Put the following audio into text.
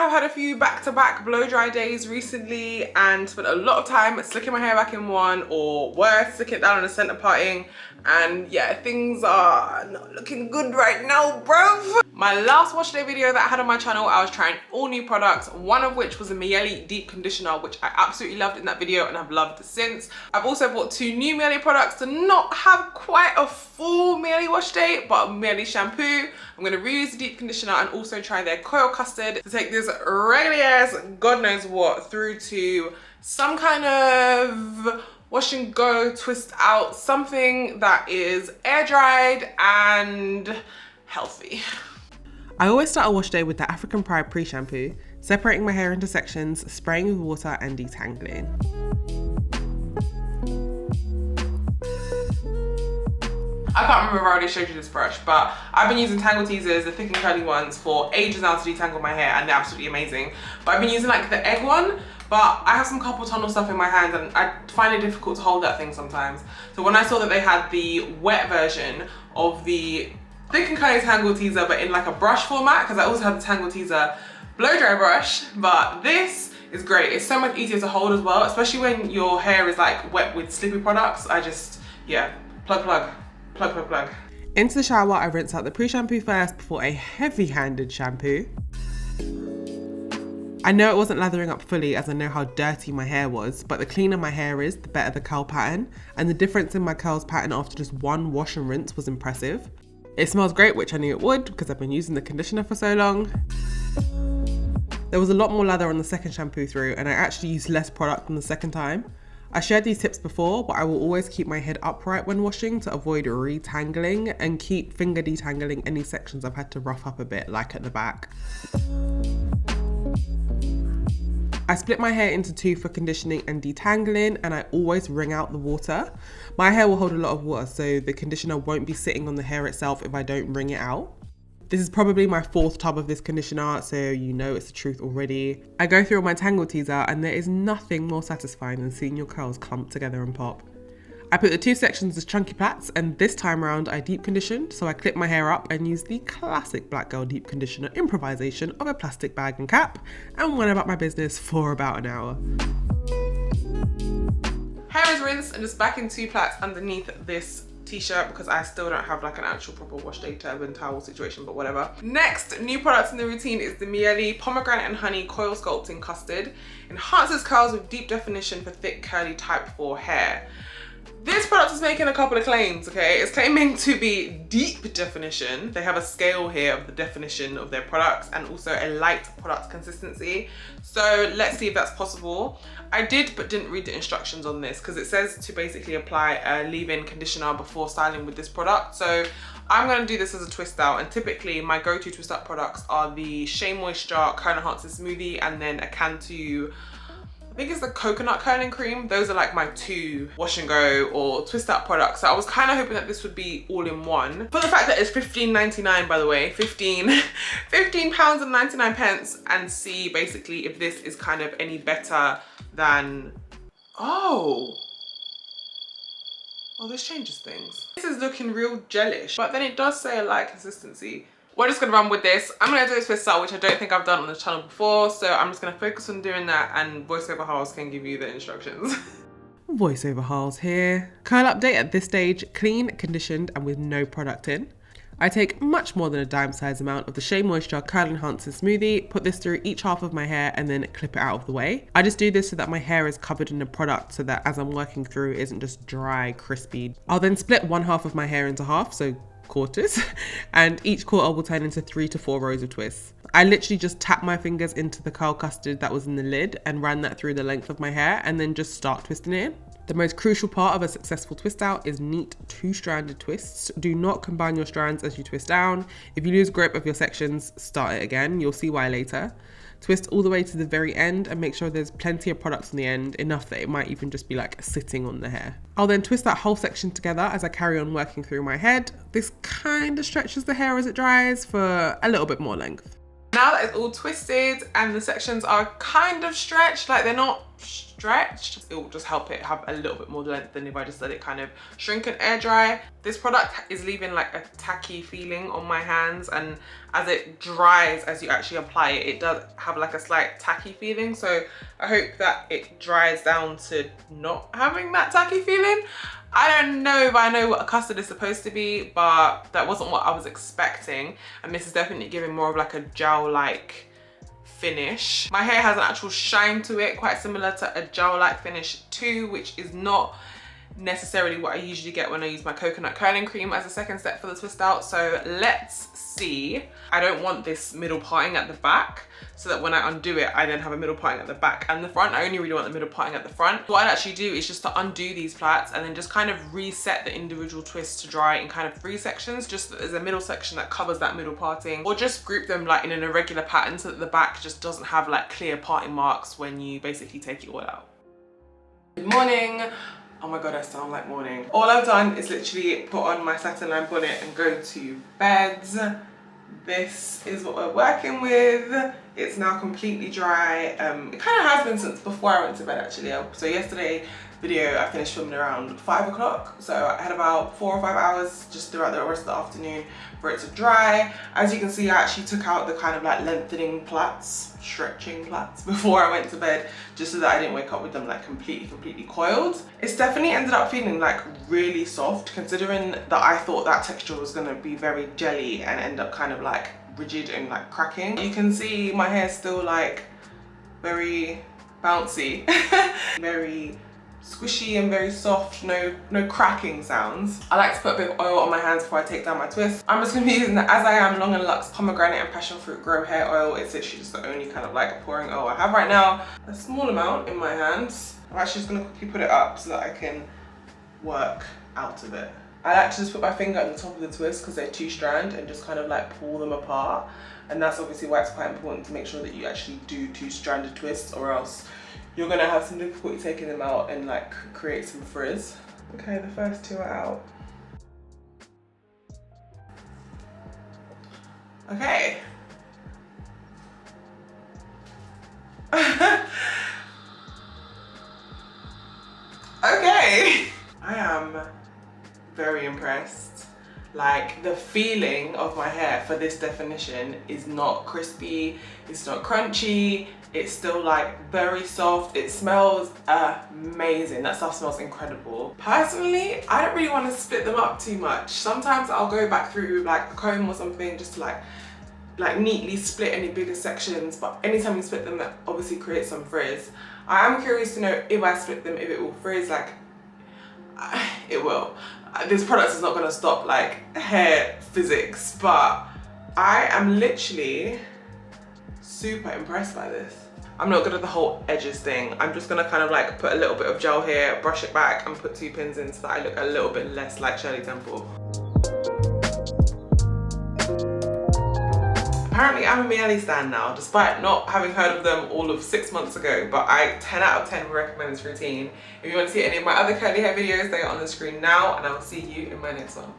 I've had a few back-to-back blow dry days recently and spent a lot of time slicking my hair back in one, or worse, slicking it down in a centre parting. And yeah, things are not looking good right now, bruv. My last wash day video that I had on my channel, I was trying all new products, one of which was a Miele deep conditioner, which I absolutely loved in that video and I've loved since. I've also bought 2 new Miele products to not have quite a full Miele wash day, but Miele shampoo. I'm gonna reuse the deep conditioner and also try their coil custard to take this regular ass, God knows what, through to some kind of wash and go, twist out, something that is air dried and healthy. I always start a wash day with the African Pride pre-shampoo, separating my hair into sections, spraying with water and detangling. I can't remember if I already showed you this brush, but I've been using Tangle Teasers, the thick and curly ones, for ages now to detangle my hair, and they're absolutely amazing. But I've been using like the egg one, but I have some carpal tunnel stuff in my hands and I find it difficult to hold that thing sometimes. So when I saw that they had the wet version of the thick and curly Tangle Teaser, but in like a brush format, because I also have the Tangle Teaser blow dry brush, but this is great. It's so much easier to hold as well, especially when your hair is like wet with slippy products. I just, yeah, plug. Into the shower, I rinse out the pre-shampoo first before a heavy-handed shampoo. I know it wasn't lathering up fully as I know how dirty my hair was, but the cleaner my hair is, the better the curl pattern, and the difference in my curls pattern after just one wash and rinse was impressive. It smells great, which I knew it would because I've been using the conditioner for so long. There was a lot more lather on the second shampoo through, and I actually used less product than the second time. I shared these tips before, but I will always keep my head upright when washing to avoid retangling and keep finger detangling any sections I've had to rough up a bit, like at the back. I split my hair into 2 for conditioning and detangling, and I always wring out the water. My hair will hold a lot of water, so the conditioner won't be sitting on the hair itself if I don't wring it out. This is probably my 4th tub of this conditioner, so you know it's the truth already. I go through my Tangle Teaser and there is nothing more satisfying than seeing your curls clump together and pop. I put the 2 sections as chunky plaits, and this time around I deep conditioned, so I clip my hair up and use the classic black girl deep conditioner improvisation of a plastic bag and cap, and went about my business for about an hour. Hair is rinsed and just back in 2 plaits underneath this t-shirt because I still don't have like an actual proper wash day turban towel situation, but whatever. Next new product in the routine is the Miele Pomegranate and Honey Coil Sculpting Custard. Enhances curls with deep definition for thick curly type 4 hair. This product is making a couple of claims, okay? It's claiming to be deep definition. They have a scale here of the definition of their products and also a light product consistency. So let's see if that's possible. I did, but didn't read the instructions on this because it says to basically apply a leave-in conditioner before styling with this product. So I'm gonna do this as a twist out, and typically my go-to twist out products are the Shea Moisture Curl Enhancer Smoothie and then a Cantu, I think it's the coconut curling cream. Those are like my 2 wash and go or twist out products. So I was kind of hoping that this would be all in one. For the fact that it's £15.99, by the way, £15 and 99 pence, and see basically if this is kind of any better than, oh, this changes things. This is looking real gelish, but then it does say a light consistency. We're just gonna run with this. I'm gonna do this twist out, which I don't think I've done on the channel before, so I'm just gonna focus on doing that, and voiceover Harleigh can give you the instructions. Voiceover Harleigh here. Curl update at this stage, clean, conditioned, and with no product in. I take much more than a dime size amount of the Shea Moisture Curl Enhancer Smoothie, put this through each half of my hair and then clip it out of the way. I just do this so that my hair is covered in the product so that as I'm working through it isn't just dry, crispy. I'll then split one half of my hair into half, so quarters, and each quarter will turn into 3 to 4 rows of twists. I literally just tap my fingers into the curl custard that was in the lid and ran that through the length of my hair and then just start twisting it in. The most crucial part of a successful twist out is neat 2-stranded twists. Do not combine your strands as you twist down. If you lose grip of your sections, start it again. You'll see why later. Twist all the way to the very end and make sure there's plenty of product on the end, enough that it might even just be like sitting on the hair. I'll then twist that whole section together as I carry on working through my head. This kind of stretches the hair as it dries for a little bit more length. Now that it's all twisted and the sections are kind of stretched, like they're not stretched, it will just help it have a little bit more length than if I just let it kind of shrink and air dry. This product is leaving like a tacky feeling on my hands, and as it dries, as you actually apply it, it does have like a slight tacky feeling. So I hope that it dries down to not having that tacky feeling. I don't know if I know what a custard is supposed to be, but that wasn't what I was expecting. And this is definitely giving more of like a gel-like finish. My hair has an actual shine to it, quite similar to a gel-like finish too, which is not necessarily what I usually get when I use my coconut curling cream as a second step for the twist out. So let's see. I don't want this middle parting at the back, so that when I undo it, I then have a middle parting at the back and the front. I only really want the middle parting at the front. What I'd actually do is just to undo these plaits and then just kind of reset the individual twists to dry in kind of 3 sections, just so that there's a middle section that covers that middle parting, or just group them like in an irregular pattern so that the back just doesn't have like clear parting marks when you basically take it all out. Good morning. Oh my god, I sound like morning. All I've done is literally put on my satin line bonnet and go to bed. This is what we're working with. It's now completely dry. It kind of has been since before I went to bed actually. So yesterday video I finished filming around 5 o'clock. So I had about 4 or 5 hours just throughout the rest of the afternoon for it to dry. As you can see, I actually took out the kind of like lengthening plaits, stretching plaits before I went to bed, just so that I didn't wake up with them like completely coiled. It's definitely ended up feeling like really soft, considering that I thought that texture was gonna be very jelly and end up kind of like rigid and like cracking. You can see my hair still like very bouncy, very squishy and very soft, no cracking sounds. I like to put a bit of oil on my hands before I take down my twist. I'm just gonna be using the As I Am Long and Luxe pomegranate and passion fruit grow hair oil. It's literally just the only kind of like pouring oil I have right now. A small amount in my hands. I'm actually just gonna quickly put it up so that I can work out of it. I like to just put my finger at the top of the twist because they're 2-strand and just kind of like pull them apart. And that's obviously why it's quite important to make sure that you actually do 2-stranded twists, or else you're gonna have some difficulty taking them out and like create some frizz. Okay, the first 2 are out. Okay. Okay. I am very impressed. Like, the feeling of my hair for this definition is not crispy, it's not crunchy, it's still like very soft. It smells amazing. That stuff smells incredible. Personally, I don't really want to split them up too much. Sometimes I'll go back through like a comb or something just to like neatly split any bigger sections, but anytime you split them, that obviously creates some frizz. I am curious to know if I split them, if it will frizz. Like, it will. This product is not going to stop like hair physics, but I am literally super impressed by this. I'm not good at the whole edges thing. I'm just gonna kind of like put a little bit of gel here, brush it back and put 2 pins in so that I look a little bit less like Shirley Temple. Apparently I'm a Miele stan now, despite not having heard of them all of 6 months ago, but I 10 out of 10 recommend this routine. If you want to see any of my other curly hair videos, they are on the screen now, and I will see you in my next one.